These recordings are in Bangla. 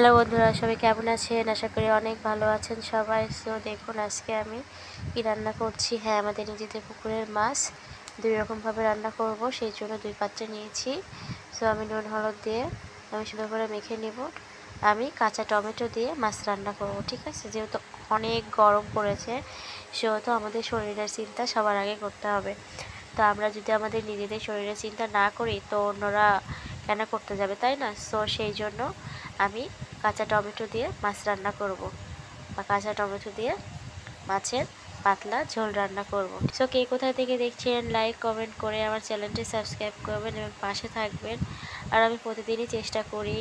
হ্যালো বন্ধুরা, সবাই কেমন আছেন? আশা করি অনেক ভালো আছেন সবাই। সো দেখুন আজকে আমি কি রান্না করছি। হ্যাঁ, আমাদের নিজেদের পুকুরের মাছ দুই রকমভাবে রান্না করব, সেই জন্য দুই পাত্রে নিয়েছি। সো আমি নুন হলুদ দিয়ে আমি সুন্দর করে মেখে নেব। আমি কাঁচা টমেটো দিয়ে মাছ রান্না করব, ঠিক আছে? যেহেতু অনেক গরম পড়েছে, সেহেতু আমাদের শরীরের চিন্তা সবার আগে করতে হবে। তো আমরা যদি আমাদের নিজেদের শরীরের চিন্তা না করি, তো অন্যরা কেন করতে যাবে, তাই না? সো সেই জন্য আমি কাঁচা টমেটো দিয়ে মাছ রান্না করব, বা কাঁচা টমেটো দিয়ে মাছের পাতলা ঝোল রান্না করব। সো কে কোথায় থেকে দেখছেন, লাইক কমেন্ট করে আমার চ্যানেলটি সাবস্ক্রাইব করবেন এবং পাশে থাকবেন। আর আমি প্রতিদিনই চেষ্টা করি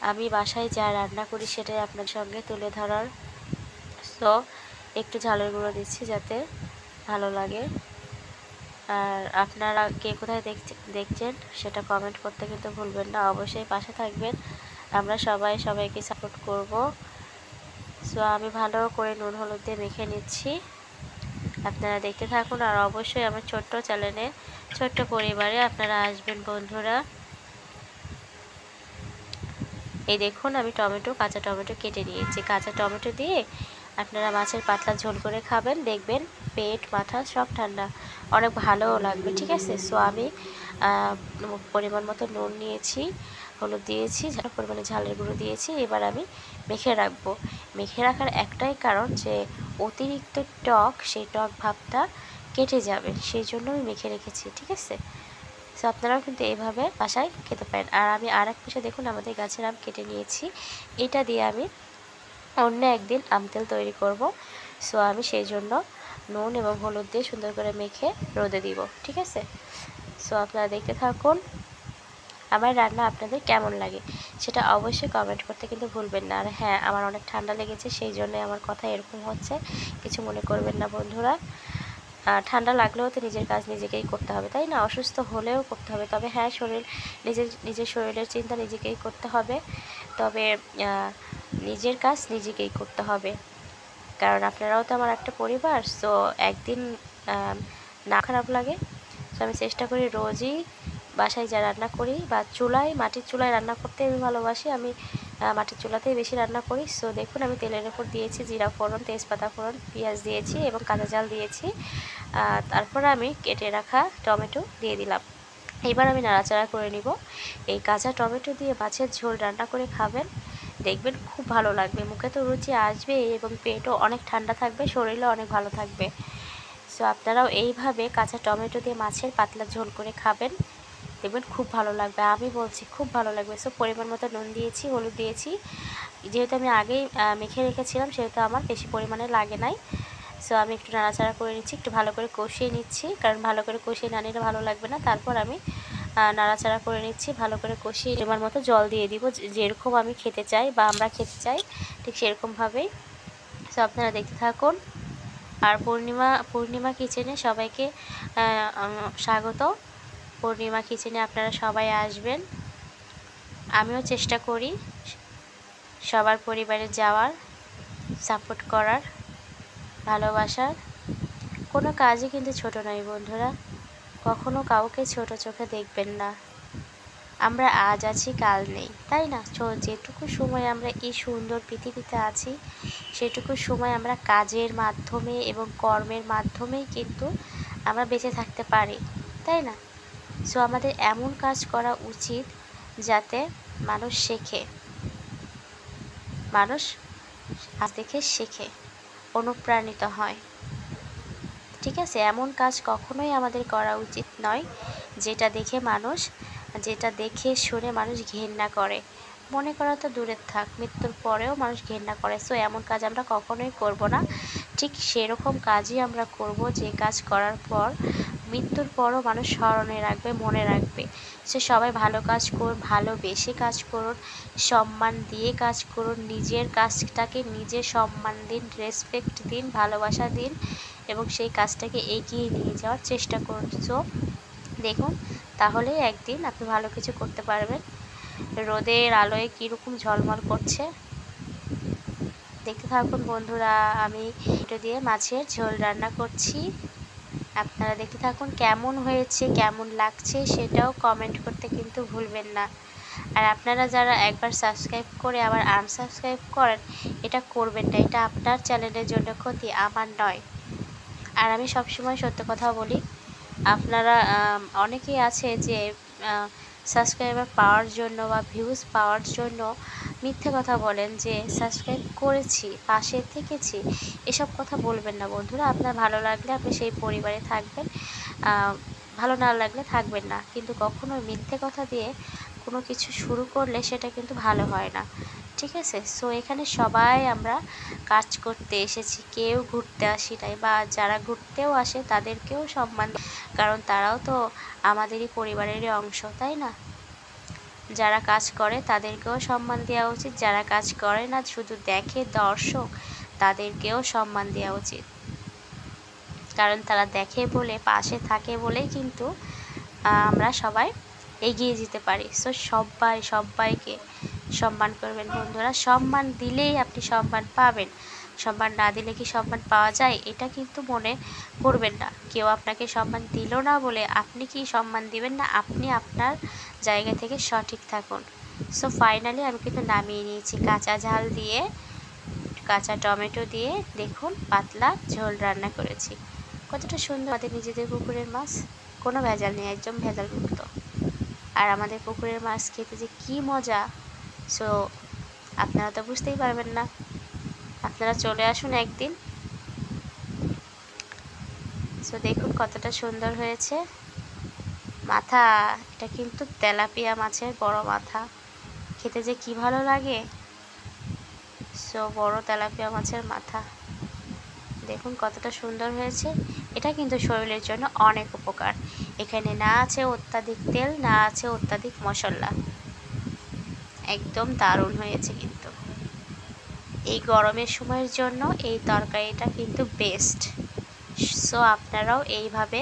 আমি বাসায় যা রান্না করি সেটাই আপনার সঙ্গে তুলে ধরার। সো একটু ঝালের গুঁড়ো দিচ্ছি যাতে ভালো লাগে। আর আপনারা কে কোথায় দেখছেন সেটা কমেন্ট করতে কিন্তু ভুলবেন না। অবশ্যই পাশে থাকবেন, আমরা সবাই সবাইকে সাপোর্ট করব। সো আমি ভালো করে নুন হলুদ দিয়ে মেখে নিচ্ছি, আপনারা দেখতে থাকুন। আর অবশ্যই আমার ছোট্ট চ্যানেলে, ছোট্ট পরিবারে আপনারা আসবেন বন্ধুরা। এই দেখুন আমি কাঁচা টমেটো কেটে নিয়েছি। কাঁচা টমেটো দিয়ে আপনারা মাছের পাতলা ঝোল করে খাবেন, দেখবেন পেট মাথা সব ঠান্ডা, অনেক ভালোও লাগবে, ঠিক আছে? সো আমি পরিমাণ মতো নুন নিয়েছি, হলুদ দিয়েছি, পরিমাণে ঝালের গুঁড়ো দিয়েছি। এবার আমি মেখে রাখবো। মেখে রাখার একটাই কারণ যে অতিরিক্ত টক, সেই টক ভাবটা কেটে যাবে, সেই জন্য আমি মেখে রেখেছি, ঠিক আছে? সো আপনারাও কিন্তু এইভাবে বাসায় খেতে পারেন। আর আমি আর এক পাশে দেখুন আমাদের গাছের আম কেটে নিয়েছি, এটা দিয়ে আমি অন্য একদিন আম তেল তৈরি করব। সো আমি সেই জন্য নুন এবং হলুদ দিয়ে সুন্দর করে মেখে রোদে দিব, ঠিক আছে? সো আপনারা দেখতে থাকুন। আমার রান্না আপনাদের কেমন লাগে সেটা অবশ্যই কমেন্ট করতে কিন্তু ভুলবেন না। আর হ্যাঁ, আমার অনেক ঠান্ডা লেগেছে, সেই জন্যই আমার কথা এরকম হচ্ছে, কিছু মনে করবেন না বন্ধুরা। ঠান্ডা লাগলেও তো নিজের কাজ নিজেকেই করতে হবে, তাই না? অসুস্থ হলেও করতে হবে, তবে হ্যাঁ, নিজের শরীরের চিন্তা নিজেকেই করতে হবে। তবে নিজের কাজ নিজেকেই করতে হবে, কারণ আপনারাও তো আমার একটা পরিবার। সো একদিন না খারাপ লাগে। তো আমি চেষ্টা করি রোজই বাসায় যা রান্না করি, বা মাটির চুলায় রান্না করতে আমি ভালোবাসি। আমি মাটির চুলাতেই বেশি রান্না করি। সো দেখুন আমি তেলের উপর দিয়েছি জিরা ফোড়ন, তেজপাতা ফোড়ন, পেঁয়াজ দিয়েছি এবং কাঁচা ঝাল দিয়েছি। তারপর আমি কেটে রাখা টমেটো দিয়ে দিলাম। এবার আমি নাড়াচাড়া করে নিব। এই কাঁচা টমেটো দিয়ে মাছের ঝোল রান্না করে খাবেন, দেখবেন খুব ভালো লাগবে, মুখে তো রুচি আসবে এবং পেটও অনেক ঠান্ডা থাকবে, শরীরও অনেক ভালো থাকবে। সো আপনারাও এইভাবে কাঁচা টমেটো দিয়ে মাছের পাতলা ঝোল করে খাবেন, দেখবেন খুব ভালো লাগবে, আমি বলছি খুব ভালো লাগবে। সো পরিমাণ মতো নুন দিয়েছি, হলুদ দিয়েছি, যেহেতু আমি আগেই মেখে রেখেছিলাম সেহেতু আমার বেশি পরিমাণে লাগে নাই। সো আমি একটু নাড়াচাড়া করে নিচ্ছি, একটু ভালো করে কষিয়ে নিচ্ছি, কারণ ভালো করে কষিয়ে না নিলে ভালো লাগবে না। তারপর আমি নাড়াচাড়া করে নিচ্ছি, ভালো করে কষিয়ে পরিমাণ মতো জল দিয়ে দিব, যেরকম আমি খেতে চাই বা আমরা খেতে চাই ঠিক সেরকমভাবেই। সো আপনারা দেখতে থাকুন। আর পূর্ণিমা কিচেনে সবাইকে স্বাগত। পূর্ণিমা কিচেনে আপনারা সবাই আসবেন। আমিও চেষ্টা করি সবার পরিবারে যাওয়ার, সাপোর্ট করার, ভালোবাসার। কোনো কাজই কিন্তু ছোট নয় বন্ধুরা, কখনো কাউকে ছোট চোখে দেখবেন না। আমরা আজ আছি কাল নেই, তাই না? যেটুকু সময় আমরা এই সুন্দর পৃথিবীতে আছি, সেটুকু সময় আমরা কাজের মাধ্যমে এবং কর্মের মাধ্যমেই কিন্তু আমরা বেঁচে থাকতে পারি, তাই না? সো আমাদের এমন কাজ করা উচিত যাতে মানুষ শেখে, মানুষ দেখে শেখে, অনুপ্রাণিত হয়, ঠিক আছে? এমন কাজ কখনোই আমাদের করা উচিত নয় যেটা দেখে শুনে মানুষ ঘেন্না করে। মনে করা তো দূরের থাক, মৃত্যুর পরেও মানুষ ঘেন্না করে। সো এমন কাজ আমরা কখনোই করব না। ঠিক সেরকম কাজই আমরা করব যে কাজ করার পর মৃত্যুর পরও মানুষ স্মরণে রাখবে, মনে রাখবে। সে সবাই ভালো কাজ করুন, ভালোবেসে কাজ করুন, সম্মান দিয়ে কাজ করুন, নিজের কাজটাকে নিজে সম্মান দিন, রেসপেক্ট দিন, ভালোবাসা দিন এবং সেই কাজটাকে এগিয়ে নিয়ে যাওয়ার চেষ্টা করুন। সো দেখুন, তাহলেই একদিন আপনি ভালো কিছু করতে পারবেন। রোদের আলোয় কীরকম ঝলমল করছে দেখতে থাকুন বন্ধুরা। আমি এটা দিয়ে মাছের ঝোল রান্না করছি, আপনারা দেখতে থাকুন। কেমন হয়েছে, কেমন লাগছে সেটাও কমেন্ট করতে কিন্তু ভুলবেন না। আর আপনারা যারা একবার সাবস্ক্রাইব করে আবার আনসাবস্ক্রাইব করেন, এটা করবেন না। এটা আপনার চ্যানেলের জন্য ক্ষতি, আমার নয়। আর আমি সবসময় সত্য কথা বলি। আপনারা অনেকেই আছে যে সাবস্ক্রাইবার পাওয়ার জন্য বা ভিউজ পাওয়ার জন্য মিথ্যে কথা বলেন যে সাবস্ক্রাইব করেছি, পাশে থেকেছি। এসব কথা বলবেন না বন্ধুরা। আপনার ভালো লাগলে আপনি সেই পরিবারে থাকবেন, ভালো না লাগলে থাকবেন না। কিন্তু কখনো মিথ্যে কথা দিয়ে কোনো কিছু শুরু করলে সেটা কিন্তু ভালো হয় না, ঠিক আছে? সো এখানে সবাই আমরা কাজ করতে এসেছি, কেউ ঘুরতে আসি নাই। বা যারা ঘুরতেও আসে তাদেরকেও সম্মান, কারণ তারাও তো আমাদেরই পরিবারেরই অংশ, তাই না? যারা কাজ করে তাদেরকেও সম্মান দেওয়া উচিত, যারা কাজ করে না শুধু দেখে দর্শক, তাদেরকেও সম্মান দেওয়া উচিত। কারণ তারা দেখে বলে, পাশে থাকে বলেই কিন্তু আমরা সবাই এগিয়ে যেতে পারি। সো সবাইকে সম্মান করবেন বন্ধুরা। সম্মান দিলেই আপনি সম্মান পাবেন, সম্মান না দিলে কি সম্মান পাওয়া যায়? এটা কিন্তু মনে করবেন না। কেউ আপনাকে সম্মান দিল না বলে আপনি কি সম্মান দিবেন না? আপনি আপনার জায়গা থেকে সঠিক থাকুন। সো ফাইনালি আমি কিন্তু নামিয়ে নিয়েছি কাঁচা ঝাল দিয়ে, কাঁচা টমেটো দিয়ে। দেখুন পাতলা ঝোল রান্না করেছি। কতটা সুন্দর আমাদের নিজেদের পুকুরের মাছ, কোনো ভেজাল নেই, একদম ভেজাল মুক্ত। আর আমাদের পুকুরের মাছ খেতে যে কী মজা, সো আপনারা তো বুঝতেই পারবেন না। আপনারা চলে আসুন একদিন। সো দেখুন কতটা সুন্দর হয়েছে মাথা। এটা কিন্তু তেলাপিয়া মাছের বড় মাথা, খেতে যে কি ভালো লাগে। সো বড় তেলাপিয়া মাছের মাথা দেখুন কতটা সুন্দর হয়েছে। এটা কিন্তু শরীরের জন্য অনেক উপকার। এখানে না আছে অত্যাধিক তেল, না আছে অত্যাধিক মশলা। একদম দারুণ হয়েছে কিন্তু। এই গরমের সময়ের জন্য এই তরকারিটা কিন্তু বেস্ট। সো আপনারাও এইভাবে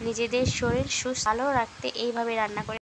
নিজেদের শরীর সুস্থ ভালো রাখতে এইভাবে রান্না করে